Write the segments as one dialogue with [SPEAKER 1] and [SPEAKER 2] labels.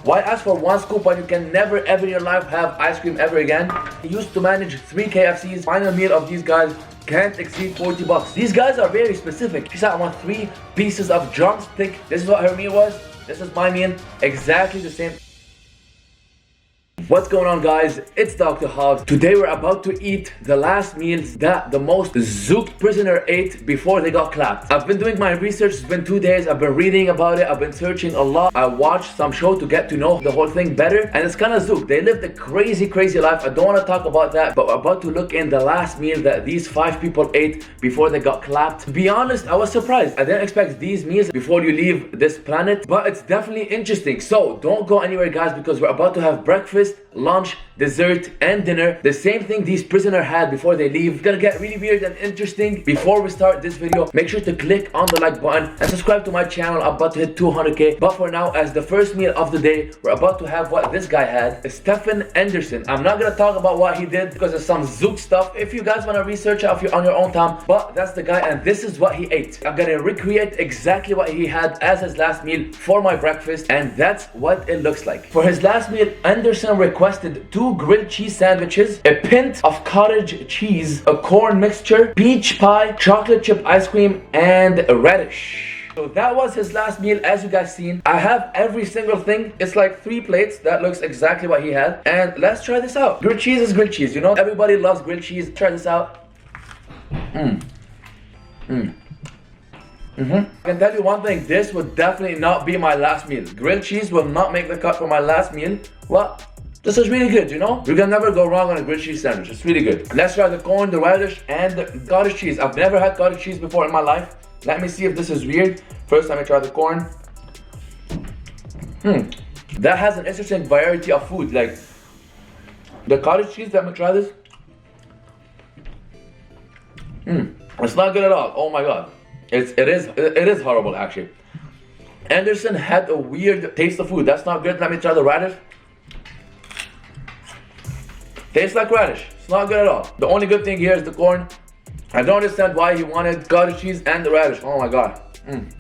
[SPEAKER 1] Why ask for one scoop when you can never ever in your life have ice cream ever again? He used to manage 3 KFCs. Final meal of these guys can't exceed 40 bucks. These guys are very specific. She said, I want 3 pieces of drumstick. This is what her meal was. This is my meal. Exactly the same. What's going on, guys? It's Dr. Hobbs. Today we're about to eat the last meals that the most zooked prisoner ate before they got clapped. I've been doing my research. It's been 2 days. I've been reading about it. I've been searching a lot. I watched some show to get to know the whole thing better, and it's kind of zooked. They lived a crazy life. I don't want to talk about that, but we're about to look in the last meal that these 5 people ate before they got clapped. To be honest, I was surprised. I didn't expect these meals before you leave this planet, but it's definitely interesting. So don't go anywhere, guys, because we're about to have breakfast, lunch, dessert, and dinner. The same thing these prisoners had before they leave. It's gonna get really weird and interesting. Before we start this video, make sure to click on the like button and subscribe to my channel. I'm about to hit 200k. But for now, as the first meal of the day, we're about to have what this guy had. Stefan Andersson. I'm not gonna talk about what he did because it's some zook stuff. If you guys wanna research it on your own time, but that's the guy, and this is what he ate. I'm gonna recreate exactly what he had as his last meal for my breakfast, and that's what it looks like. For his last meal, Andersson requested 2 grilled cheese sandwiches, a pint of cottage cheese, a corn mixture, peach pie, chocolate chip ice cream, and a radish. So that was his last meal, as you guys seen. I have every single thing. It's like 3 plates. That looks exactly what he had. And let's try this out. Grilled cheese is grilled cheese. You know, everybody loves grilled cheese. Try this out. I can tell you one thing. This would definitely not be my last meal. Grilled cheese will not make the cut for my last meal. Well, this is really good, you know? You can never go wrong on a grilled cheese sandwich. It's really good. Let's try the corn, the radish, and the cottage cheese. I've never had cottage cheese before in my life. Let me see if this is weird. First time I try the corn. That has an interesting variety of food. Like the cottage cheese, let me try this. It's not good at all. Oh my god. It is horrible, actually. Andersson had a weird taste of food. That's not good. Let me try the radish. Tastes like radish. It's not good at all. The only good thing here is the corn. I don't understand why he wanted cottage cheese and the radish. Oh my god.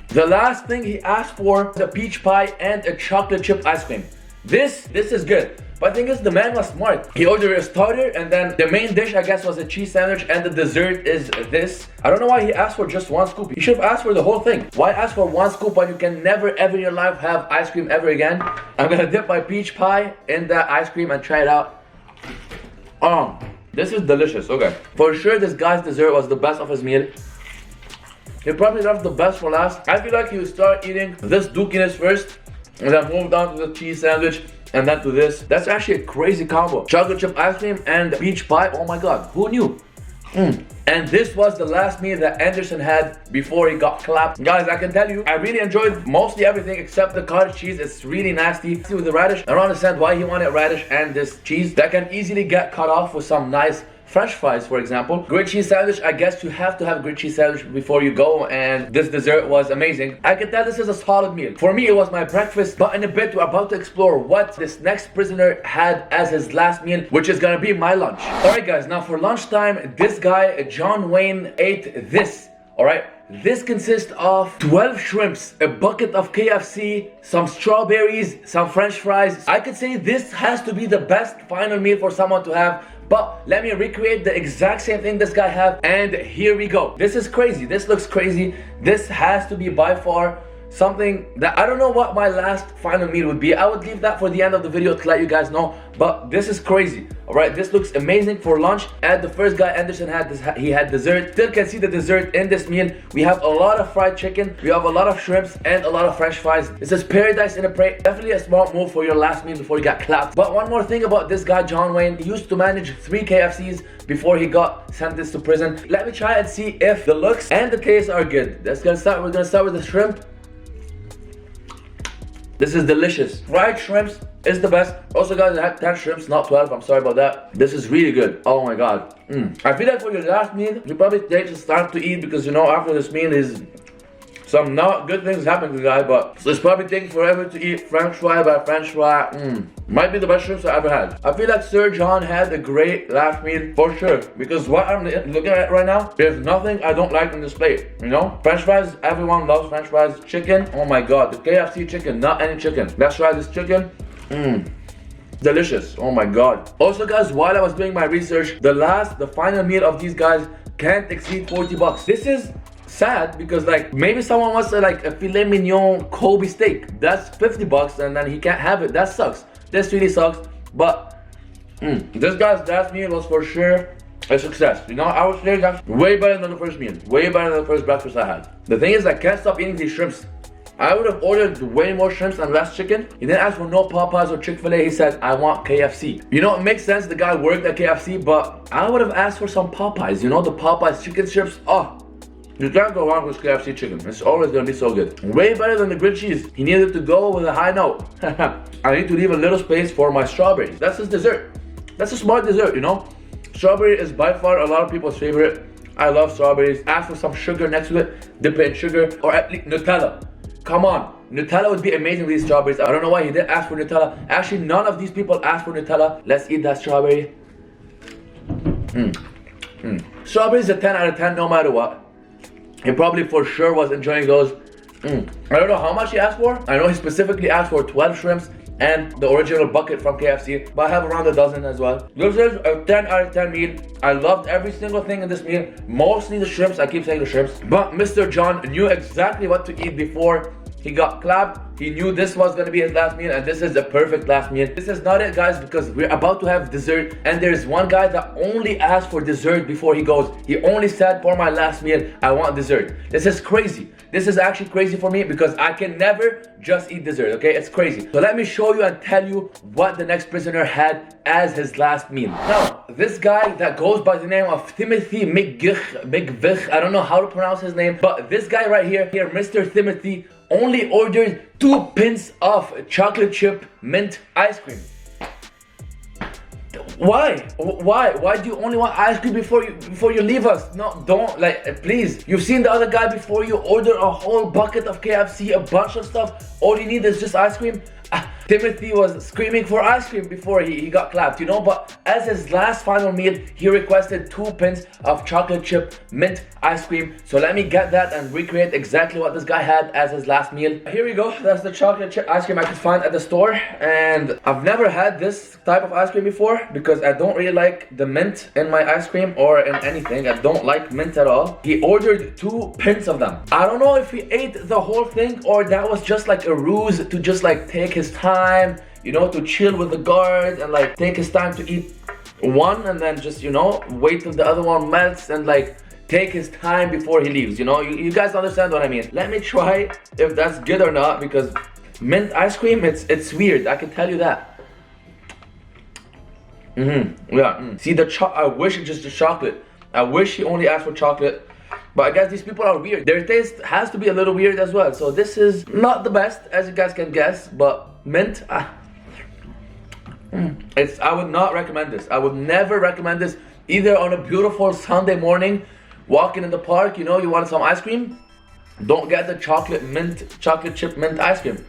[SPEAKER 1] The last thing he asked for was a peach pie and a chocolate chip ice cream. This is good. But the thing is, the man was smart. He ordered a starter, and then the main dish, I guess, was a cheese sandwich, and the dessert is this. I don't know why he asked for just 1 scoop. He should have asked for the whole thing. Why ask for 1 scoop when you can never ever in your life have ice cream ever again? I'm gonna dip my peach pie in that ice cream and try it out. This is delicious. Okay, for sure this guy's dessert was the best of his meal. He probably left the best for last. I feel like he would start eating this dookiness first, and then move down to the cheese sandwich, and then to this. That's actually a crazy combo. Chocolate chip ice cream and peach pie. Oh my god, who knew? And this was the last meal that Andersson had before he got clapped. Guys, I can tell you, I really enjoyed mostly everything except the cottage cheese. It's really nasty. See, with the radish, I don't understand why he wanted radish and this cheese. That can easily get cut off with some nice French fries, for example. Grilled cheese sandwich, I guess you have to have grilled cheese sandwich before you go, and this dessert was amazing. I can tell this is a solid meal. For me, it was my breakfast, but in a bit, we're about to explore what this next prisoner had as his last meal, which is gonna be my lunch. Alright guys, now for lunchtime, this guy, John Wayne, ate this, alright? This consists of 12 shrimps, a bucket of KFC, some strawberries, some French fries. I could say this has to be the best final meal for someone to have. But let me recreate the exact same thing this guy had, and here we go. This is crazy. This looks crazy. This has to be by far something that I don't know what my last final meal would be. I would leave that for the end of the video to let you guys know, but this is crazy. All right, this looks amazing for lunch. And the first guy Andersson had this, he had dessert. Still can see the dessert in this meal. We have a lot of fried chicken, we have a lot of shrimps, and a lot of French fries. This is paradise in a plate. Definitely a smart move for your last meal before you got clapped. But one more thing about this guy John Wayne, he used to manage 3 KFCs before he got sentenced to prison. Let me try and see if the looks and the taste are good. We're gonna start with the shrimp. This is delicious. Fried shrimps is the best. Also guys, I had 10 shrimps, not 12. I'm sorry about that. This is really good. Oh my god. I feel like for your last meal, you probably take this time to eat because you know after this meal is some not good things happen to the guy, but so it's probably taking forever to eat French fry by French fry. Might be the best shrimps I ever had. I feel like Sir John had a great last meal for sure, because what I'm looking at right now, there's nothing I don't like in this plate, you know? French fries, everyone loves French fries. Chicken, oh my god, the KFC chicken, not any chicken. Let's try this chicken. Delicious. Oh my god. Also guys, while I was doing my research, the final meal of these guys can't exceed 40 bucks. This is sad because like maybe someone wants like a filet mignon Kobe steak. That's 50 bucks and then he can't have it. That sucks. This really sucks. But this guy's last meal was for sure a success. You know, I would say that's way better than the first meal. Way better than the first breakfast I had. The thing is, I can't stop eating these shrimps. I would have ordered way more shrimps and less chicken. He didn't ask for no Popeyes or Chick-fil-A. He said, I want KFC. You know, it makes sense. The guy worked at KFC, but I would have asked for some Popeyes. You know, the Popeyes chicken strips. Oh, you can't go wrong with KFC chicken. It's always gonna be so good. Way better than the grilled cheese. He needed to go with a high note. I need to leave a little space for my strawberries. That's his dessert. That's a smart dessert, you know? Strawberry is by far a lot of people's favorite. I love strawberries. Ask for some sugar next to it. Dip it in sugar or at least Nutella. Come on, Nutella would be amazing with these strawberries. I don't know why he didn't ask for Nutella. Actually, none of these people asked for Nutella. Let's eat that strawberry. Strawberry is a 10 out of 10 no matter what. He probably for sure was enjoying those. I don't know how much he asked for. I know he specifically asked for 12 shrimps and the original bucket from KFC, but I have around a dozen as well. This is a 10 out of 10 meal. I loved every single thing in this meal, mostly the shrimps. I keep saying the shrimps, but Mr. John knew exactly what to eat before he got clapped. He knew this was gonna be his last meal, and this is the perfect last meal. This is not it, guys, because we're about to have dessert, and there's one guy that only asked for dessert before he goes. He only said, for my last meal, I want dessert. This is crazy. This is actually crazy for me because I can never just eat dessert, okay? It's crazy. So let me show you and tell you what the next prisoner had as his last meal. Now, this guy that goes by the name of Timothy McVeigh, I don't know how to pronounce his name, but this guy right here, Mr. Timothy, only ordered 2 pints of chocolate chip mint ice cream. Why? Why do you only want ice cream before you leave us? No, don't, like, please. You've seen the other guy before you order a whole bucket of KFC, a bunch of stuff. All you need is just ice cream. Timothy was screaming for ice cream before he got clapped, you know, but as his last final meal, he requested 2 pints of chocolate chip mint ice cream. So let me get that and recreate exactly what this guy had as his last meal. Here we go. That's the chocolate chip ice cream I could find at the store, and I've never had this type of ice cream before because I don't really like the mint in my ice cream or in anything. I don't like mint at all. He ordered 2 pints of them. I don't know if he ate the whole thing or that was just like a ruse to just like take his time, you know, to chill with the guard and like take his time to eat one and then just, you know, wait till the other one melts and like take his time before he leaves, you know. You guys understand what I mean. Let me try if that's good or not, because mint ice cream, it's weird, I can tell you that. See, I wish it's just the chocolate. I wish he only asked for chocolate. But I guess these people are weird. Their taste has to be a little weird as well. So this is not the best, as you guys can guess, but mint, I would not recommend this. I would never recommend this, either on a beautiful Sunday morning, walking in the park, you know, you want some ice cream. Don't get the chocolate chip mint ice cream.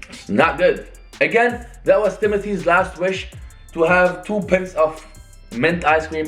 [SPEAKER 1] It's not good. Again, that was Timothy's last wish, to have 2 pints of mint ice cream.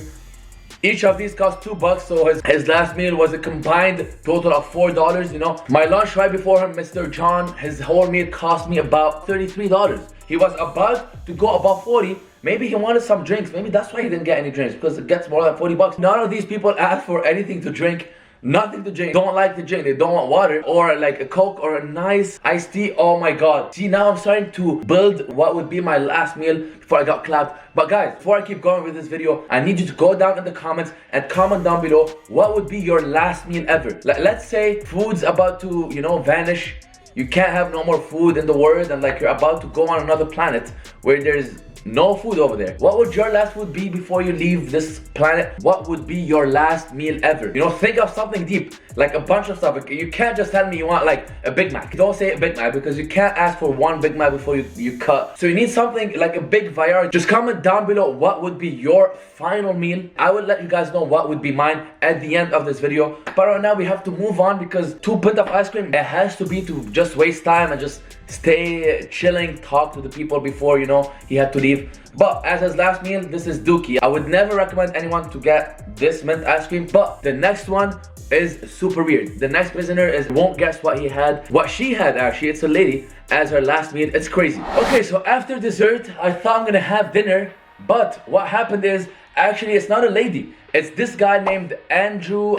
[SPEAKER 1] Each of these cost $2, so his last meal was a combined total of $4, you know. My lunch right before him, Mr. John, his whole meal cost me about $33. He was about to go above 40. Maybe he wanted some drinks. Maybe that's why he didn't get any drinks, because it gets more than $40. None of these people asked for anything to drink. Nothing to drink. Don't like to drink. They don't want water or like a Coke or a nice iced tea. Oh my god. See, now I'm starting to build what would be my last meal before I got clapped. But guys, before I keep going with this video, I need you to go down in the comments and comment down below what would be your last meal ever. Let's say food's about to, you know, vanish. You can't have no more food in the world, and like you're about to go on another planet where there's no food over there. What would your last food be before you leave this planet? What would be your last meal ever? You know, think of something deep, like a bunch of stuff. You can't just tell me you want like a Big Mac. Don't say a Big Mac, because you can't ask for one Big Mac before you cut. So you need something like a big variety. Just comment down below what would be your final meal. I will let you guys know what would be mine at the end of this video. But right now we have to move on, because 2 pints of ice cream, it has to be to just waste time and just stay chilling, talk to the people before, you know, he had to leave. But as his last meal, this is Dookie. I would never recommend anyone to get this mint ice cream, but the next one is super weird. The next prisoner won't guess what she had actually, it's a lady, as her last meal. It's crazy. Okay, so after dessert, I thought I'm gonna have dinner, but what happened is, actually it's not a lady. It's this guy named Angel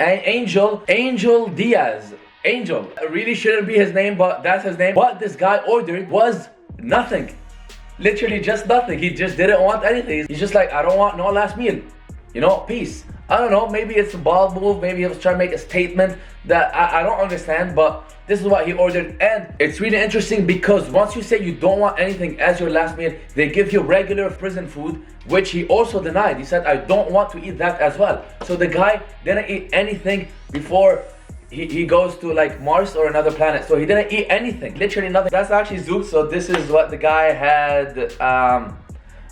[SPEAKER 1] Diaz. Angel. It really shouldn't be his name, but that's his name. What this guy ordered was nothing. Literally just nothing. He just didn't want anything. He's just like, I don't want no last meal. You know, peace. I don't know, maybe it's a ball move, maybe he was trying to make a statement that I don't understand, but this is what he ordered. And it's really interesting because once you say you don't want anything as your last meal, they give you regular prison food, which he also denied. He said, I don't want to eat that as well. So the guy didn't eat anything before he goes to like Mars or another planet. So he didn't eat anything, literally nothing. That's actually Zeus. So this is what the guy had.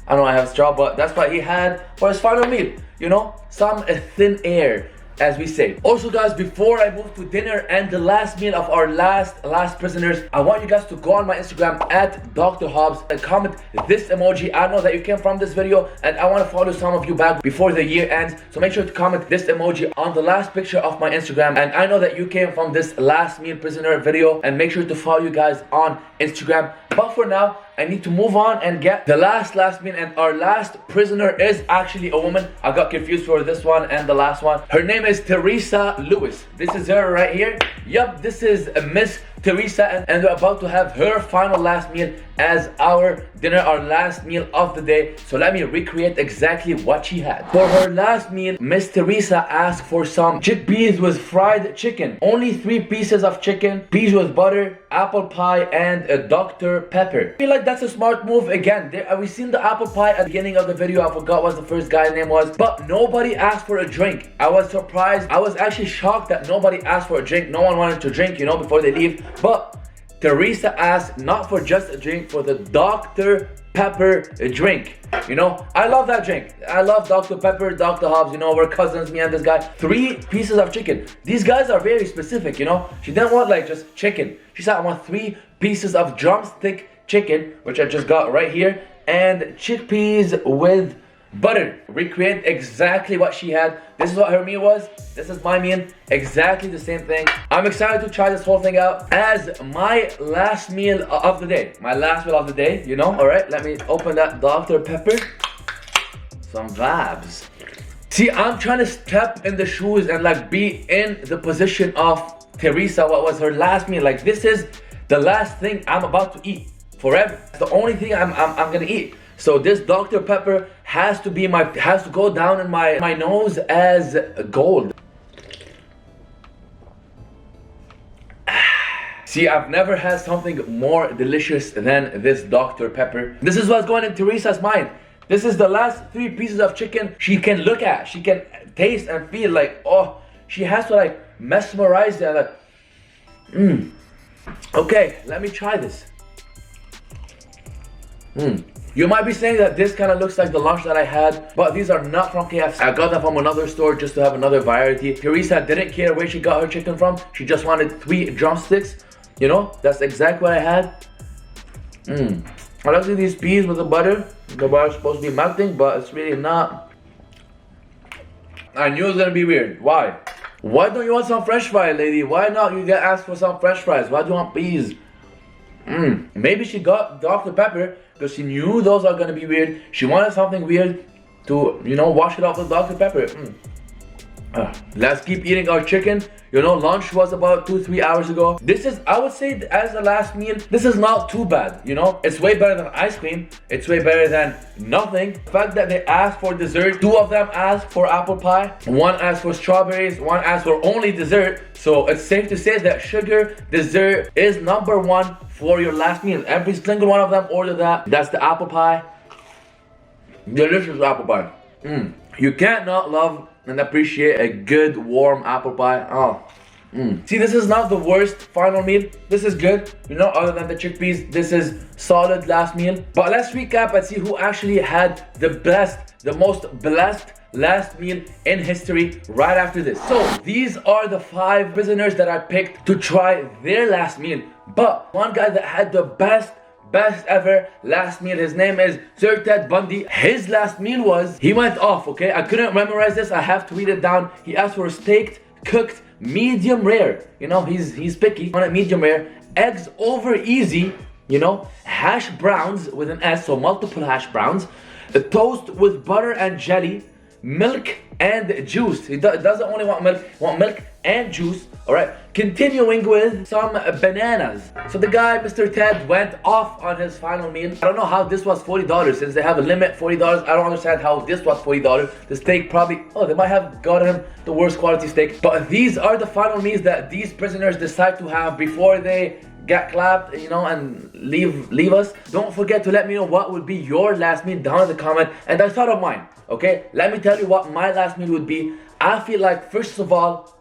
[SPEAKER 1] I don't know, I have straw, but that's what he had for his final meal. You know, some thin air, as we say. Also guys, before I move to dinner and the last meal of our last prisoners, I want you guys to go on my Instagram at DRHOBS and comment this emoji. I know that you came from this video and I want to follow some of you back before the year ends, so make sure to comment this emoji on the last picture of my Instagram. And I know that you came from this last meal prisoner video, and make sure to follow you guys on Instagram. But for now, I need to move on and get the last meal, and our last prisoner is actually a woman. I got confused for this one and the last one. Her name is Teresa Lewis. This is her right here. Yup, this is Miss Teresa, and we're about to have her final last meal as our dinner, our last meal of the day. So let me recreate exactly what she had. For her last meal, Miss Teresa asked for some chickpeas with fried chicken. Only 3 pieces of chicken, peas with butter, apple pie, and a Dr. Pepper. I feel like that's a smart move. Again, we seen the apple pie at the beginning of the video. I forgot what the first guy's name was, but nobody asked for a drink. I was surprised. I was actually shocked that nobody asked for a drink. No one wanted to drink, you know, before they leave. But Teresa asked not for just a drink, for the Dr. Pepper drink. You know, I love that drink. I love Dr. Pepper, Dr. Hobbs, you know, we're cousins, me and this guy. 3 pieces of chicken. These guys are very specific, you know. She didn't want like just chicken. She said, I want 3 pieces of drumstick chicken, which I just got right here, and chickpeas with butter. Recreate exactly what she had. This is what her meal was. This is my meal. Exactly the same thing. I'm excited to try this whole thing out as my last meal of the day. My last meal of the day, you know. Alright, let me open that Dr. Pepper. Some vibes. See, I'm trying to step in the shoes and like be in the position of Teresa. What was her last meal? Like, this is the last thing I'm about to eat forever. It's the only thing I'm gonna eat. So this Dr. Pepper has to go down in my nose as gold. See, I've never had something more delicious than this Dr. Pepper. This is what's going in Teresa's mind. This is the last 3 pieces of chicken she can look at, she can taste and feel like, oh, she has to like mesmerize it, like, okay, let me try this. You might be saying that this kind of looks like the lunch that I had, but these are not from KFC. I got them from another store just to have another variety. Teresa didn't care where she got her chicken from. She just wanted 3 drumsticks. You know, that's exactly what I had. I like these peas with the butter. The butter's supposed to be melting, but it's really not. I knew it was gonna be weird. Why? Why don't you want some French fries, lady? Why not? You get asked for some French fries. Why do you want peas? Maybe she got Dr. Pepper because she knew those are gonna be weird. She wanted something weird to, you know, wash it off with Dr. Pepper. Let's keep eating our chicken. You know, lunch was about 2-3 hours ago. This is, I would say, as the last meal, this is not too bad, you know. It's way better than ice cream. It's way better than nothing. The fact that they asked for dessert, 2 of them asked for apple pie, 1 asked for strawberries, 1 asked for only dessert. So it's safe to say that sugar dessert is #1 for your last meal. Every single one of them ordered that. That's the apple pie. Delicious apple pie. You can't not love and appreciate a good warm apple pie. See, this is not the worst final meal. This is good, you know, other than the chickpeas. This is solid last meal. But let's recap and see who actually had the best, the most blessed last meal in history right after this. So these are the 5 prisoners that I picked to try their last meal. But one guy that had the best ever last meal, his name is Sir Ted Bundy. His last meal was, he went off, okay? I couldn't memorize this, I have to read it down. He asked for steaked cooked medium rare. You know, he's picky on it, medium rare. Eggs over easy, you know, hash browns with an S, so multiple hash browns. A toast with butter and jelly, milk and juice. He doesn't only want milk and juice. All right, continuing with some bananas. So the guy, Mr. Ted, went off on his final meal. I don't know how this was $40 since they have a limit, $40. I don't understand how this was $40. The steak probably, oh, they might have got him the worst quality steak. But these are the final meals that these prisoners decide to have before they get clapped, you know, and leave us. Don't forget to let me know what would be your last meal down in the comment. And I thought of mine, okay? Let me tell you what my last meal would be. I feel like first of all,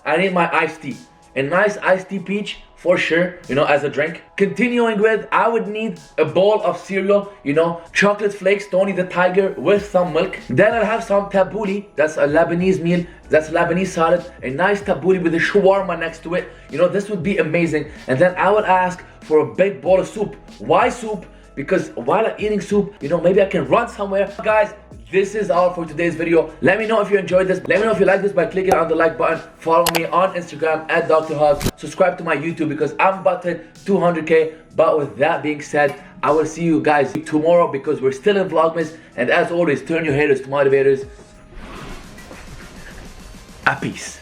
[SPEAKER 1] I need my iced tea. A nice iced tea peach for sure, you know, as a drink. Continuing with, I would need a bowl of cereal, you know, chocolate flakes, Tony the Tiger with some milk. Then I'll have some tabbouleh, that's a Lebanese meal, that's Lebanese salad, a nice tabbouleh with a shawarma next to it. You know, this would be amazing. And then I would ask for a big bowl of soup. Why soup? Because while I'm eating soup, you know, maybe I can run somewhere. Guys, this is all for today's video. Let me know if you enjoyed this. Let me know if you like this by clicking on the like button. Follow me on Instagram at DRHOBS. Subscribe to my YouTube because I'm about to hit 200K. But with that being said, I will see you guys tomorrow because we're still in Vlogmas. And as always, turn your haters to motivators. A peace.